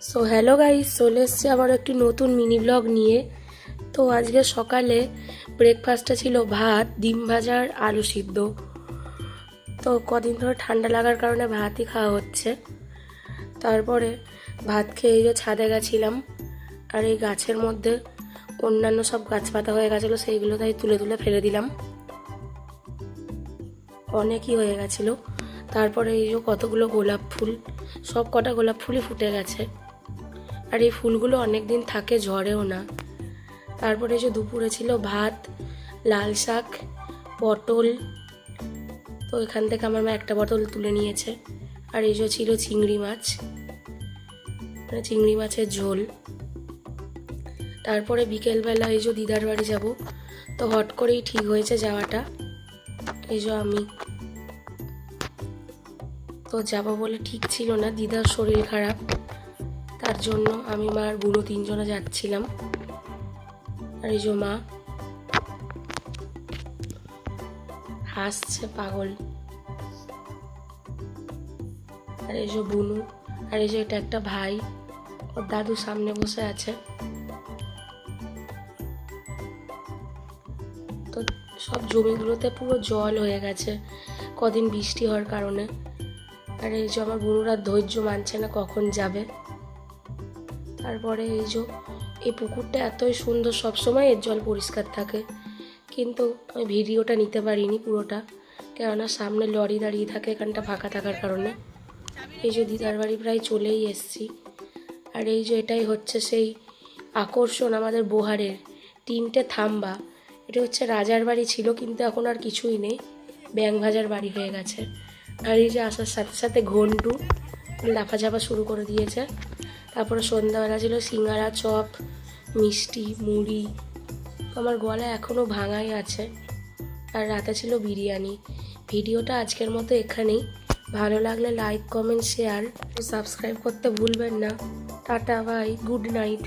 So hello guys, চলে এসছি আবার একটি নতুন মিনি ব্লগ নিয়ে। তো আজকে সকালে ব্রেকফাস্টটা ছিল ভাত, ডিম ভাজা আর আলু সিদ্ধ। তো কদিন ধরে ঠান্ডা লাগার কারণে ভাতই খাওয়া হচ্ছে। তারপরে ভাত খেয়ে এই যে ছাদে গেছিলাম, আর এই গাছের মধ্যে অন্যান্য সব গাছপাতা হয়ে গেছিলো, সেইগুলো তাই তুলে তুলে ফেলে দিলাম, অনেকই হয়ে গেছিলো। তারপরে এই যে কতগুলো গোলাপ ফুল, সব কটা গোলাপ ফুলই ফুটে গেছে, আর এই ফুলগুলো অনেক দিন থাকে, ঝরেও না। তারপরে যে দুপুরে ছিল ভাত, লাল শাক, পটল। তো এখান থেকে আমার মা একটা পটল তুলে নিয়েছে। আর এই যে ছিল চিংড়ি মাছ, মানে চিংড়ি মাছের ঝোল। তারপরে বিকেলবেলা এই যে দিদার বাড়ি যাব, তো হট করেই ঠিক হয়েছে যাওয়াটা। এই যে আমি তো যাব বলে ঠিক ছিল না, দিদার শরীর খারাপ, তার জন্য আমি মা আর বুড়ো তিনজনে যাচ্ছিলাম। আর এই যে মা হাসছে পাগল, আর এই যে বুনু, আর এই যে এটা একটা ভাই, ওর দাদু সামনে বসে আছে। তো সব জমিগুলোতে পুরো জল হয়ে গেছে কদিন বৃষ্টি হওয়ার কারণে। আর এই যে আমার বুনুরা ধৈর্য মানছে না কখন যাবে। তারপরে এই যে এই পুকুরটা এতই সুন্দর, সবসময় এর জল পরিষ্কার থাকে, কিন্তু আমি ভিডিওটা নিতে পারিনি পুরোটা, কেননা সামনে লরি দাঁড়িয়ে থাকে, এখানটা ফাঁকা থাকার কারণে। এই যে দিদার বাড়ি প্রায় চলেই এসছি। আর এই যে এটাই হচ্ছে সেই আকর্ষণ আমাদের বোহারের, 3টে থাম্বা। এটা হচ্ছে রাজার বাড়ি ছিল, কিন্তু এখন আর কিছুই নেই, ব্যাং ভাজার বাড়ি হয়ে গেছে। আর এই যে আসার সাথে সাথে ঘন্টু লাফাঝাপা শুরু করে দিয়েছে। তারপরে সন্ধ্যাবেলা ছিল সিঙ্গারা, চপ, মিষ্টি, মুড়ি। আমার গলা এখনও ভাঙাই আছে। আর রাতে ছিল বিরিয়ানি। ভিডিওটা আজকের মতো এখানেই। ভালো লাগলে লাইক, কমেন্ট, শেয়ার ও সাবস্ক্রাইব করতে ভুলবেন না। Tata, bye, good night.